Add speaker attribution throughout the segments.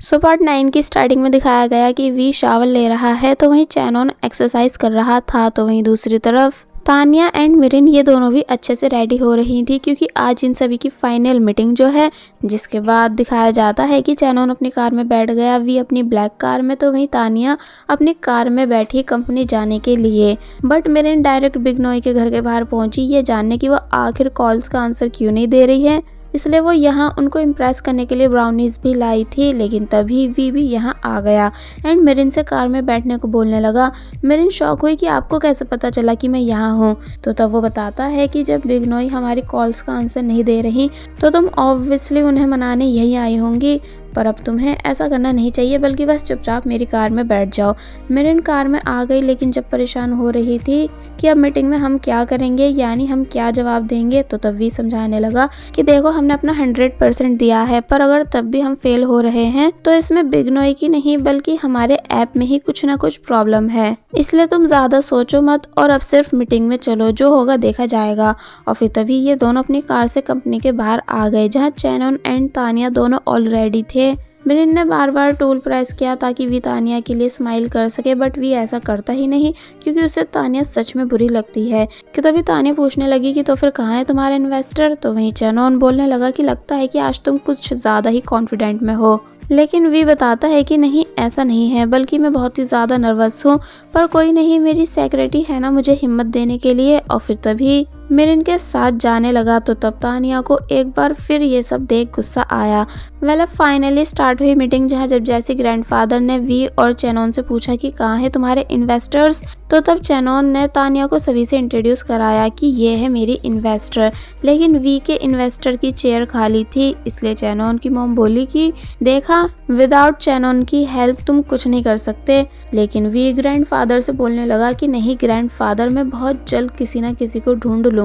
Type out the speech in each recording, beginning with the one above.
Speaker 1: Part 9 की starting में दिखाया गया कि वी शावर ले रहा है तो वहीं चैनोन एक्सरसाइज कर रहा था। तो वहीं दूसरी तरफ तानिया एंड मिरिन ये दोनों भी अच्छे से रेडी हो रही थी क्योंकि आज इन सभी की फाइनल मीटिंग जो है, जिसके बाद दिखाया जाता है कि चैनोन अपनी कार में बैठ गया, वी अपनी ब्लैक कार में, तो वहीं तानिया अपनी कार में बैठी कंपनी जाने के लिए। बट मिरिन डायरेक्ट बिग नॉय के घर के बाहर पहुंची ये जानने की वो आखिर कॉल्स का आंसर क्यों नहीं दे रही है, इसलिए वो यहाँ उनको इम्प्रेस करने के लिए ब्राउनीज भी लाई थी। लेकिन तभी वी भी यहाँ आ गया एंड मिरिन से कार में बैठने को बोलने लगा। मिरिन शॉक हुई कि आपको कैसे पता चला कि मैं यहाँ हूँ। तो तब वो बताता है कि जब बिग नॉय हमारी कॉल्स का आंसर नहीं दे रही तो तुम ऑब्वियसली उन्हें मनाने यही आई होंगी, पर अब तुम्हें ऐसा करना नहीं चाहिए बल्कि बस चुपचाप मेरी कार में बैठ जाओ। मिरिन कार में आ गई, लेकिन जब परेशान हो रही थी कि अब मीटिंग में हम क्या करेंगे, यानी हम क्या जवाब देंगे, तो तब वी समझाने लगा कि देखो हमने अपना 100% दिया है, पर अगर तब भी हम फेल हो रहे हैं तो इसमें बिग नॉय की नहीं बल्कि हमारे ऐप में ही कुछ ना कुछ प्रॉब्लम है, इसलिए तुम ज्यादा सोचो मत और अब सिर्फ मीटिंग में चलो, जो होगा देखा जाएगा। और फिर तभी ये दोनों अपनी कार से कंपनी के बाहर आ गए जहाँ चैनोन एंड तानिया दोनों ऑलरेडी थे। मिरिन ने बार बार टूल प्रेस किया ताकि वी तानिया के लिए स्माइल कर सके, बट वी ऐसा करता ही नहीं क्योंकि उसे तानिया सच में बुरी लगती है। कि तभी तानिया पूछने लगी कि तो फिर कहाँ है तुम्हारे इन्वेस्टर। तो वहीं चैनोन बोलने लगा कि लगता है कि आज तुम कुछ ज्यादा ही कॉन्फिडेंट में हो, लेकिन वी बताता है कि नहीं ऐसा नहीं है, बल्कि मैं बहुत ही ज़्यादा नर्वस हूँ, पर कोई नहीं, मेरी सेक्रेटरी है ना मुझे हिम्मत देने के लिए। और फिर तभी मिरिन के साथ जाने लगा तो तब तानिया को एक बार फिर ये सब देख गुस्सा आया। वेल फाइनली स्टार्ट हुई मीटिंग जहाँ जब जैसे ग्रैंडफादर ने वी और चैनोन से पूछा कि कहाँ है तुम्हारे इन्वेस्टर्स, तो तब चैनोन ने तानिया को सभी से इंट्रोड्यूस कराया कि ये है मेरी इन्वेस्टर। लेकिन वी के इन्वेस्टर की चेयर खाली थी, इसलिए चैनोन की मॉम बोली कि देखा विदाउट चैनोन की हेल्प तुम कुछ नहीं कर सकते। लेकिन वी ग्रैंडफादर से बोलने लगा कि नहीं ग्रैंडफादर, मैं बहुत जल्द किसी ना किसी को ढूंढ लूंगा।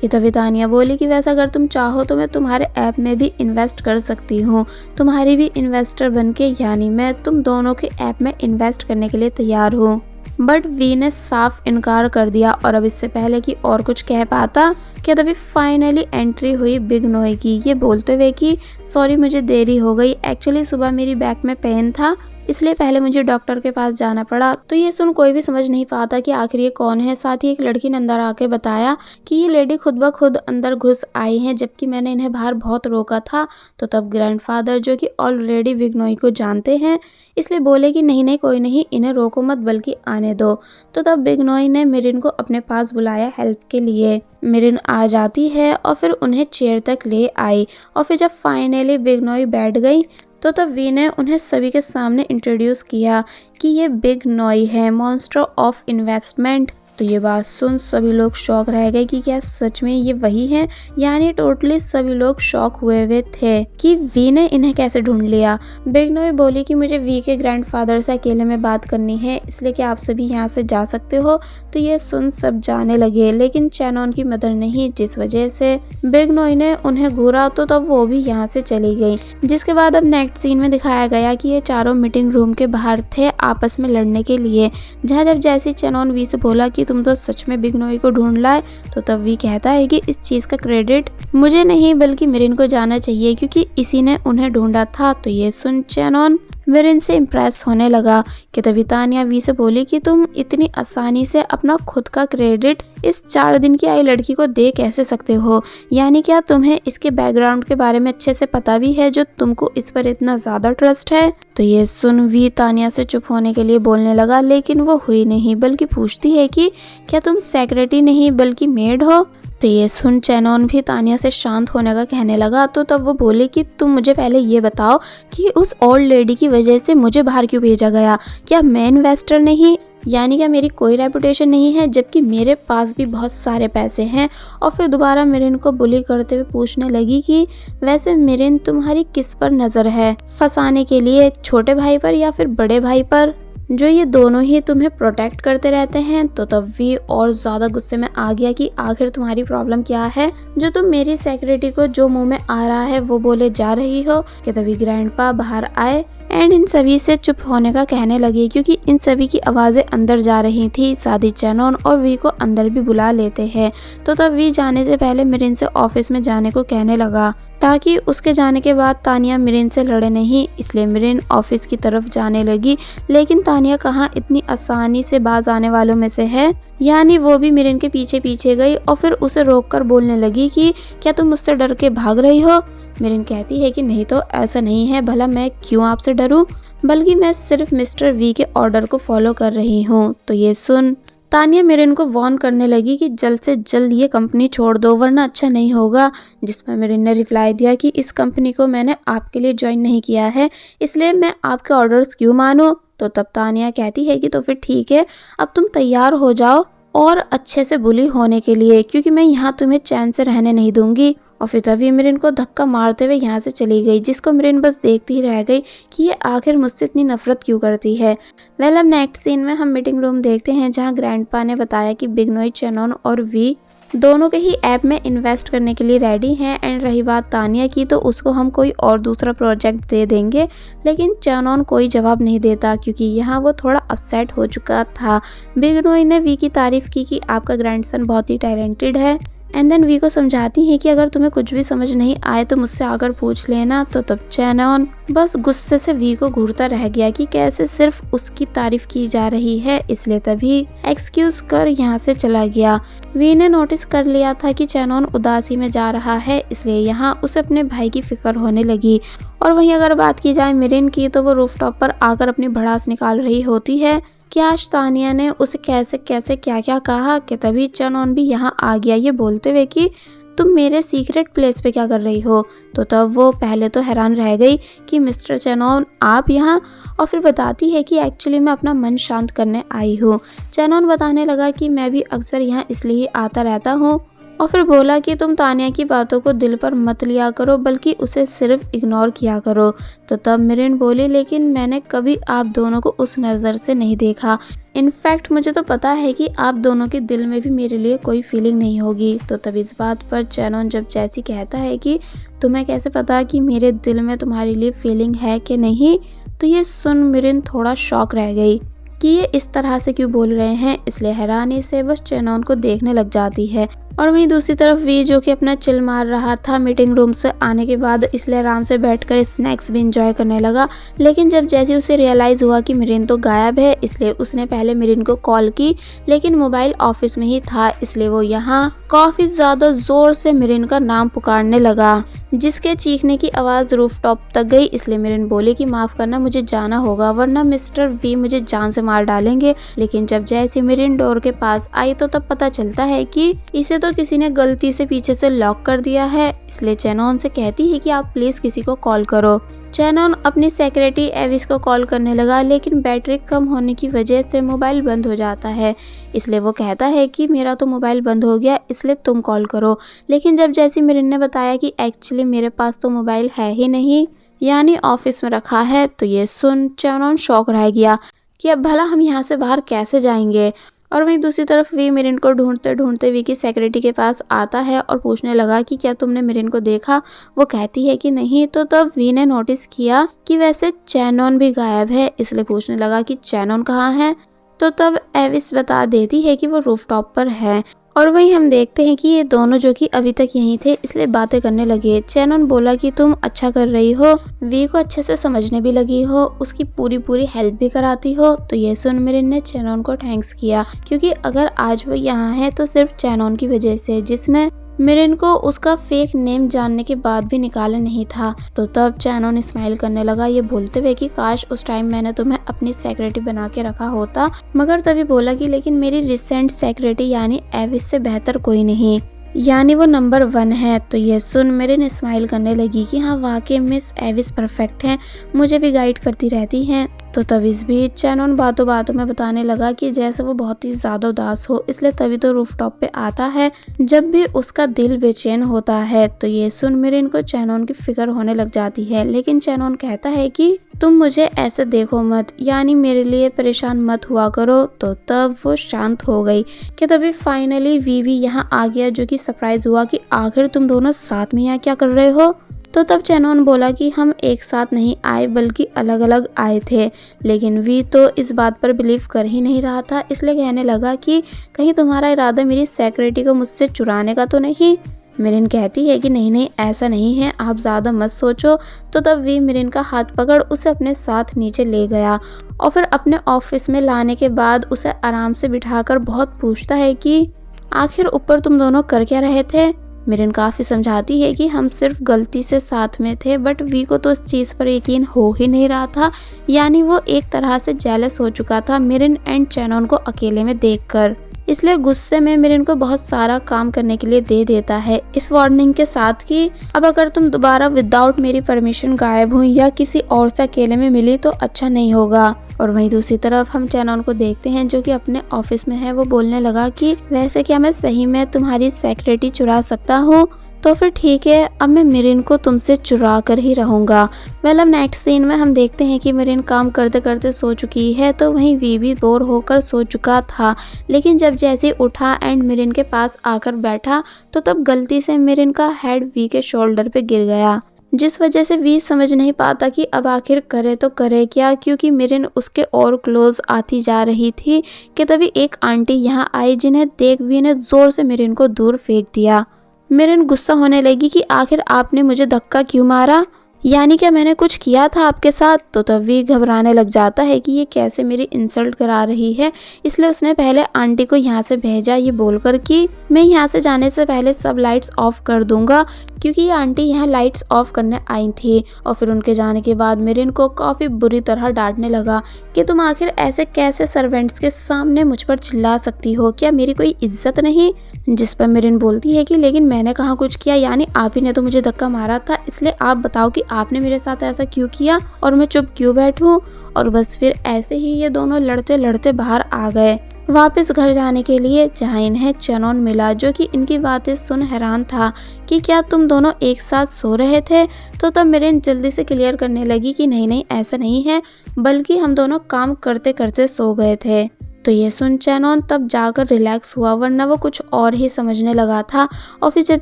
Speaker 1: कि तभी तानिया बोली कि वैसा अगर तुम चाहो तो मैं तुम्हारे ऐप में भी इन्वेस्ट कर सकती हूँ, तुम्हारी भी इन्वेस्टर बनके, यानी मैं तुम दोनों के ऐप में इन्वेस्ट करने के लिए तैयार हूँ। बट वी ने साफ इनकार कर दिया और अब इससे पहले कि और कुछ कह पाता कि तभी फाइनली एंट्री हुई बिग नॉय की, ये बोलते हुए कि सॉरी मुझे देरी हो गई, एक्चुअली सुबह मेरी बैक में पेन था इसलिए पहले मुझे डॉक्टर के पास जाना पड़ा। तो ये सुन कोई भी समझ नहीं पाता कि आखिर ये कौन है। साथ ही एक लड़की ने अंदर आके बताया कि ये लेडी खुद ब खुद अंदर घुस आई हैं, जबकि मैंने इन्हें बाहर बहुत रोका था। तो तब ग्रैंडफादर जो कि ऑलरेडी बिग नॉय को जानते हैं इसलिए बोले कि नहीं नहीं कोई नहीं, इन्हें रोको मत बल्कि आने दो। तो तब बिग नॉय ने मिरिन को अपने पास बुलाया हेल्प के लिए। मिरिन आ जाती है और फिर उन्हें चेयर तक ले आई और फिर जब फाइनली बिग नॉय बैठ गई तो तब वी ने उन्हें सभी के सामने इंट्रोड्यूस किया कि ये बिग नॉय है, मॉन्स्टर ऑफ इन्वेस्टमेंट। तो ये बात सुन सभी लोग शॉक रह गए कि क्या सच में ये वही हैं, यानी टोटली सभी लोग शॉक हुए थे कि वी ने इन्हें कैसे ढूंढ लिया। बिग नॉय बोली कि मुझे वी के ग्रैंडफादर से अकेले में बात करनी है, इसलिए कि आप सभी यहाँ से जा सकते हो। तो ये सुन सब जाने लगे, लेकिन चैनोन की मदर नहीं, जिस वजह से बिग नॉय ने उन्हें घूरा तो तब वो भी यहाँ से चली गई। जिसके बाद अब नेक्स्ट सीन में दिखाया गया कि ये चारों मीटिंग रूम के बाहर थे आपस में लड़ने के लिए, जहाँ जब जैसे चैनोन वी से बोला कि तुम तो सच में बिग नॉय को ढूंढ लाए, तो तब वी कहता है कि इस चीज का क्रेडिट मुझे नहीं बल्कि मिरिन को जाना चाहिए क्योंकि इसी ने उन्हें ढूंढा था। तो ये सुन चैनोन मिरिन से इम्प्रेस होने लगा। कि तभी तानिया वी से बोली कि तुम इतनी आसानी से अपना खुद का क्रेडिट इस 4 दिन की आई लड़की को दे कैसे सकते हो, यानी क्या तुम्हें इसके बैकग्राउंड के बारे में अच्छे से पता भी है जो तुमको इस पर इतना ज्यादा ट्रस्ट है। तो ये सुन वी तानिया से चुप होने के लिए बोलने लगा, लेकिन वो हुई नहीं बल्कि पूछती है कि क्या तुम सेक्रेटरी नहीं बल्कि मेड हो। तो ये सुन चैनोन भी तानिया से शांत होने का कहने लगा। तो तब वो बोले कि तुम मुझे पहले ये बताओ कि उस ओल्ड लेडी की वजह से मुझे बाहर क्यों भेजा गया, क्या मैं इन्वेस्टर नहीं, यानी क्या मेरी कोई रेपुटेशन नहीं है, जबकि मेरे पास भी बहुत सारे पैसे हैं। और फिर दोबारा मिरिन को बुली करते हुए पूछने लगी कि वैसे मिरिन तुम्हारी किस पर नजर है, फंसाने के लिए छोटे भाई पर या फिर बड़े भाई पर, जो ये दोनों ही तुम्हें प्रोटेक्ट करते रहते हैं। तो तब वी और ज्यादा गुस्से में आ गया कि आखिर तुम्हारी प्रॉब्लम क्या है जो तुम मेरी सेक्रेटरी को जो मुंह में आ रहा है वो बोले जा रही हो। कि तभी ग्रैंडपा बाहर आए एंड इन सभी से चुप होने का कहने लगी क्योंकि इन सभी की आवाज़ें अंदर जा रही थी। साथ ही चेनोन और वी को अंदर भी बुला लेते हैं। तो तब वी जाने से पहले मिरिन से ऑफिस में जाने को कहने लगा ताकि उसके जाने के बाद तानिया मिरिन से लड़े नहीं, इसलिए मिरिन ऑफिस की तरफ जाने लगी। लेकिन तानिया कहाँ इतनी आसानी से बाज आने वालों में से है, यानी वो भी मिरिन के पीछे पीछे गई और फिर उसे रोककर बोलने लगी कि क्या तुम मुझसे डर के भाग रही हो। मिरिन कहती है कि नहीं तो ऐसा नहीं है, भला मैं क्यों आपसे डरूं, बल्कि मैं सिर्फ मिस्टर वी के ऑर्डर को फॉलो कर रही हूँ। तो ये सुन तानिया मिरिन को वार्न करने लगी कि जल्द से जल्द ये कंपनी छोड़ दो वरना अच्छा नहीं होगा। जिसमें मिरिन ने रिप्लाई दिया कि इस कंपनी को मैंने आपके लिए ज्वाइन नहीं किया है, इसलिए मैं आपके ऑर्डर्स क्यों मानूं। तो तब तानिया कहती है कि तो फिर ठीक है, अब तुम तैयार हो जाओ और अच्छे से बुली होने के लिए, क्योंकि मैं यहाँ तुम्हें चैन से रहने नहीं दूंगी। और फिर तभी मिरिन को धक्का मारते हुए यहाँ से चली गई, जिसको मिरिन बस देखती ही रह गई कि ये आखिर मुझसे इतनी नफरत क्यों करती है। वेल अब नेक्स्ट सीन में हम मीटिंग रूम देखते हैं जहाँ ग्रैंडपा ने बताया कि बिग नॉय, चेनोन और वी दोनों के ही ऐप में इन्वेस्ट करने के लिए रेडी हैं। एंड रही बात तानिया की, तो उसको हम कोई और दूसरा प्रोजेक्ट दे देंगे। लेकिन चेनोन कोई जवाब नहीं देता क्योंकि यहाँ वो थोड़ा अपसेट हो चुका था। बिग नॉय ने वी की तारीफ की कि आपका ग्रैंडसन बहुत ही टैलेंटेड है। एंड देन वी को समझाती है कि अगर तुम्हें कुछ भी समझ नहीं आए तो मुझसे आकर पूछ लेना। तो तब चेनोन बस गुस्से से वी को घूरता रह गया कि कैसे सिर्फ उसकी तारीफ की जा रही है, इसलिए तभी एक्सक्यूज कर यहाँ से चला गया। वी ने नोटिस कर लिया था कि चेनोन उदासी में जा रहा है, इसलिए यहाँ उसे अपने भाई की फिक्र होने लगी। और वहीं अगर बात की जाए मिरिन की, तो वो रूफटॉप पर आकर अपनी भड़ास निकाल रही होती है कि आज तानिया ने उसे कैसे कैसे क्या क्या कहा कि तभी चेनोन भी यहाँ आ गया, ये बोलते हुए कि तुम मेरे सीक्रेट प्लेस पे क्या कर रही हो। तो तब वो पहले तो हैरान रह गई कि मिस्टर चेनोन आप यहाँ, और फिर बताती है कि एक्चुअली मैं अपना मन शांत करने आई हूँ। चेनोन बताने लगा कि मैं भी अक्सर यहाँ इसलिए ही आता रहता हूँ, और फिर बोला कि तुम तानिया की बातों को दिल पर मत लिया करो, बल्कि उसे सिर्फ इग्नोर किया करो। तो तब मिरिन बोली, लेकिन मैंने कभी आप दोनों को उस नज़र से नहीं देखा। इनफैक्ट मुझे तो पता है कि आप दोनों के दिल में भी मेरे लिए कोई फीलिंग नहीं होगी। तो तब इस बात पर चेनोन जब जैसी कहता है कि तुम्हें कैसे पता कि मेरे दिल में तुम्हारे लिए फीलिंग है कि नहीं, तो ये सुन मिरिन थोड़ा शॉक रह गई कि ये इस तरह से क्यों बोल रहे हैं, इसलिए हैरानी से बस चेनोन को देखने लग जाती है। और वहीं दूसरी तरफ वी जो कि अपना चिल मार रहा था मीटिंग रूम से आने के बाद, इसलिए आराम से बैठकर स्नैक्स भी इंजॉय करने लगा। लेकिन जब जैसे उसे रियलाइज हुआ कि मिरिन तो गायब है, इसलिए उसने पहले मिरिन को कॉल की, लेकिन मोबाइल ऑफिस में ही था, इसलिए वो यहाँ काफी ज्यादा जोर से मिरिन का नाम पुकारने लगा, जिसके चीखने की आवाज रूफटॉप तक गई। इसलिए मिरिन बोली कि माफ करना, मुझे जाना होगा वरना मिस्टर वी मुझे जान से मार डालेंगे। लेकिन जब जैसे मिरिन डोर के पास आई तो तब पता चलता है कि इसे तो किसी ने गलती से पीछे से लॉक कर दिया है। इसलिए चेनोन से कहती है कि आप प्लीज किसी को कॉल करो। चेनोन अपनी सेक्रेटरी एविस को कॉल करने लगा, लेकिन बैटरी कम होने की वजह से मोबाइल बंद हो जाता है। इसलिए वो कहता है कि मेरा तो मोबाइल बंद हो गया, इसलिए तुम कॉल करो। लेकिन जब जैसी मिरिन ने बताया कि एक्चुअली मेरे पास तो मोबाइल है ही नहीं, यानी ऑफिस में रखा है, तो ये सुन चेनोन शॉक रह गया कि अब भला हम यहाँ से बाहर कैसे जाएंगे। और वहीं दूसरी तरफ वी मिरिन को ढूंढते ढूंढते वी की सेक्रेटरी के पास आता है और पूछने लगा कि क्या तुमने मिरिन को देखा। वो कहती है कि नहीं। तो तब वी ने नोटिस किया कि वैसे चेनोन भी गायब है, इसलिए पूछने लगा कि चेनोन कहाँ है। तो तब एविस बता देती है कि वो रूफटॉप पर है। और वहीं हम देखते हैं कि ये दोनों जो कि अभी तक यहीं थे, इसलिए बातें करने लगे। चेनोन बोला कि तुम अच्छा कर रही हो, वी को अच्छे से समझने भी लगी हो, उसकी पूरी हेल्प भी कराती हो। तो ये सुन मिरिन ने चेनोन को थैंक्स किया, क्योंकि अगर आज वो यहाँ है तो सिर्फ चेनोन की वजह से, जिसने मिरिन को उसका फेक नेम जानने के बाद भी निकाला नहीं था। तो तब चेनोन स्माइल करने लगा, ये बोलते हुए कि काश उस टाइम मैंने तुम्हें अपनी सेक्रेटरी बना के रखा होता। मगर तभी बोला कि लेकिन मेरी रिसेंट सेक्रेटरी यानी एविस से बेहतर कोई नहीं, यानी वो नंबर 1 है। तो ये सुन मिरिन स्माइल करने लगी कि हाँ वाकई मिस एविस परफेक्ट है, मुझे भी गाइड करती रहती हैं। तो तब इस बीच चेनोन बातों बातों में बताने लगा कि जैसे वो बहुत ही ज्यादा उदास हो, इसलिए तभी तो रूफटॉप पे आता है जब भी उसका दिल बेचैन होता है। तो ये सुन मिरिन को चेनोन की फिक्र होने लग जाती है, लेकिन चेनोन कहता है कि तुम मुझे ऐसे देखो मत, यानी मेरे लिए परेशान मत हुआ करो। तो तब वो शांत हो गई कि तभी फाइनली वी भी यहाँ आ गया, जो कि सरप्राइज हुआ कि आखिर तुम दोनों साथ में यहाँ क्या कर रहे हो। तो तब चेनोन बोला कि हम एक साथ नहीं आए बल्कि अलग अलग आए थे, लेकिन वी तो इस बात पर बिलीव कर ही नहीं रहा था, इसलिए कहने लगा कि कहीं तुम्हारा इरादा मेरी सिक्योरिटी को मुझसे चुराने का तो नहीं। मिरिन कहती है कि नहीं नहीं ऐसा नहीं है, आप ज़्यादा मत सोचो। तो तब वी मिरिन का हाथ पकड़ उसे अपने साथ नीचे ले गया और फिर अपने ऑफिस में लाने के बाद उसे आराम से बिठाकर बहुत पूछता है कि आखिर ऊपर तुम दोनों कर क्या रहे थे। मिरिन काफ़ी समझाती है कि हम सिर्फ गलती से साथ में थे, बट वी को तो इस चीज़ पर यकीन हो ही नहीं रहा था, यानी वो एक तरह से जेलस हो चुका था मिरिन एंड चेनोन को अकेले में देखकर। इसलिए गुस्से में मिरिन को बहुत सारा काम करने के लिए दे देता है, इस वार्निंग के साथ कि अब अगर तुम दोबारा विदाउट मेरी परमिशन गायब हुई या किसी और से अकेले में मिली तो अच्छा नहीं होगा। और वहीं दूसरी तरफ हम चेनोन को देखते हैं जो कि अपने ऑफिस में है। वो बोलने लगा कि वैसे क्या मैं सही में तुम्हारी सिक्योरिटी चुरा सकता हूँ? तो फिर ठीक है, अब मैं मिरिन को तुमसे चुरा कर ही रहूंगा। अब नेक्स्ट सीन में हम देखते हैं कि मिरिन काम करते करते सो चुकी है, तो वहीं वी भी बोर होकर सो चुका था, लेकिन जब जैसे उठा एंड मिरिन के पास आकर बैठा तो तब गलती से मिरिन का हेड वी के शोल्डर पे गिर गया, जिस वजह से वी समझ नहीं पाता कि अब आखिर करे तो करे क्या, क्योंकि मिरिन उसके और क्लोज आती जा रही थी कि तभी एक आंटी यहाँ आई, जिन्हें देख वी ने जोर से मिरिन को दूर फेंक दिया। मिरिन गुस्सा होने लगी कि आखिर आपने मुझे धक्का क्यों मारा, यानी क्या मैंने कुछ किया था आपके साथ। तो तब वी घबराने लग जाता है कि ये कैसे मेरी इंसल्ट करा रही है, इसलिए उसने पहले आंटी को यहाँ से भेजा ये बोलकर कि मैं यहाँ से जाने से पहले सब लाइट्स ऑफ कर दूंगा, क्योंकि ये आंटी यहाँ लाइट्स ऑफ करने आई थी। और फिर उनके जाने के बाद मिरिन को काफ़ी बुरी तरह डांटने लगा कि तुम आखिर ऐसे कैसे सर्वेंट्स के सामने मुझ पर चिल्ला सकती हो, क्या मेरी कोई इज्जत नहीं। जिस पर मिरिन बोलती है कि लेकिन मैंने कहाँ कुछ किया, यानी आप ही ने तो मुझे धक्का मारा था, इसलिए आप बताओ कि आपने मेरे साथ ऐसा क्यों किया और मैं चुप क्यों बैठूं। और बस फिर ऐसे ही ये दोनों लड़ते लड़ते बाहर आ गए वापस घर जाने के लिए, जहाँ इन्हें चेनोन मिला जो कि इनकी बातें सुन हैरान था कि क्या तुम दोनों एक साथ सो रहे थे। तो तब मिरिन जल्दी से क्लियर करने लगी कि नहीं नहीं ऐसा नहीं है, बल्कि हम दोनों काम करते करते सो गए थे। तो ये सुन चेनोन तब जाकर रिलैक्स हुआ, वरना वो कुछ और ही समझने लगा था। और फिर जब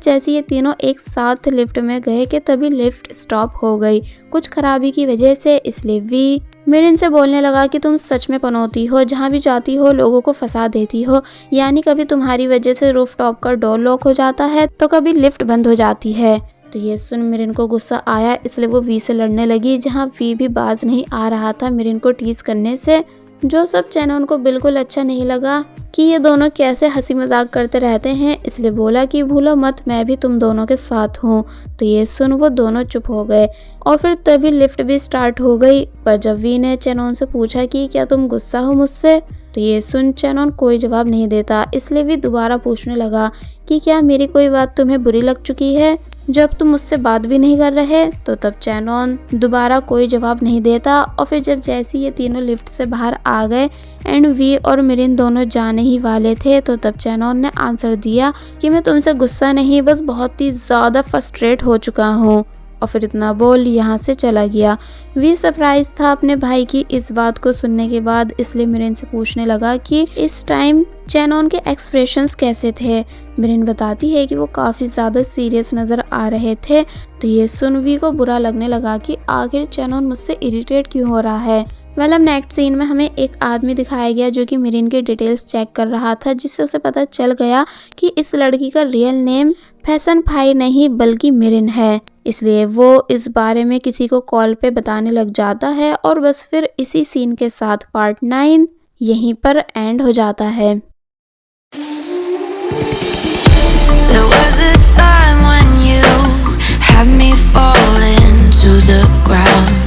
Speaker 1: जैसे ये तीनों एक साथ लिफ्ट में गए कि तभी लिफ्ट स्टॉप हो गई कुछ खराबी की वजह से, इसलिए वी मिरिन से बोलने लगा कि तुम सच में पनौती हो, जहाँ भी जाती हो लोगों को फंसा देती हो, यानी कभी तुम्हारी वजह से रूफ टॉप का डोर लॉक हो जाता है तो कभी लिफ्ट बंद हो जाती है। तो ये सुन मिरिन को गुस्सा आया, इसलिए वो वी से लड़ने लगी, जहाँ वी भी बाज नहीं आ रहा था मिरिन को टीज करने से, जो सब चेनोन को बिल्कुल अच्छा नहीं लगा कि ये दोनों कैसे हंसी मजाक करते रहते हैं, इसलिए बोला कि भूलो मत मैं भी तुम दोनों के साथ हूँ। तो ये सुन वो दोनों चुप हो गए और फिर तभी लिफ्ट भी स्टार्ट हो गई। पर जब वी ने चेनोन से पूछा कि क्या तुम गुस्सा हो मुझसे, तो ये सुन चेनोन कोई जवाब नहीं देता, इसलिए वी दोबारा पूछने लगा कि क्या मेरी कोई बात तुम्हें बुरी लग चुकी है जब तुम मुझसे बात भी नहीं कर रहे। तो तब चेनोन दोबारा कोई जवाब नहीं देता। और फिर जब जैसे ये तीनों लिफ्ट से बाहर आ गए एंड वी और मिरिन दोनों जाने ही वाले थे, तो तब चेनोन ने आंसर दिया कि मैं तुमसे गुस्सा नहीं, बस बहुत ही ज़्यादा फ्रस्ट्रेट हो चुका हूँ। और फिर इतना बोल यहाँ से चला गया। वी सरप्राइज था अपने भाई की इस बात को सुनने के बाद, इसलिए मिरिन से पूछने लगा कि इस टाइम चेनोन के एक्सप्रेशंस कैसे थे। मिरिन बताती है कि वो काफ़ी ज़्यादा सीरियस नज़र आ रहे थे। तो ये सुन वी को बुरा लगने लगा कि आखिर चेनोन मुझसे इरिटेट क्यों हो रहा है। अब नेक्स्ट सीन में हमें एक आदमी दिखाया गया जो कि मिरिन के डिटेल्स चेक कर रहा था, जिससे उसे पता चल गया कि इस लड़की का रियल नेम फैसन फाई नहीं बल्कि मिरिन है। इसलिए वो इस बारे में किसी को कॉल पे बताने लग जाता है और बस फिर इसी सीन के साथ पार्ट 9 यहीं पर एंड हो जाता है।
Speaker 2: There was a time when you had me falling to the ground.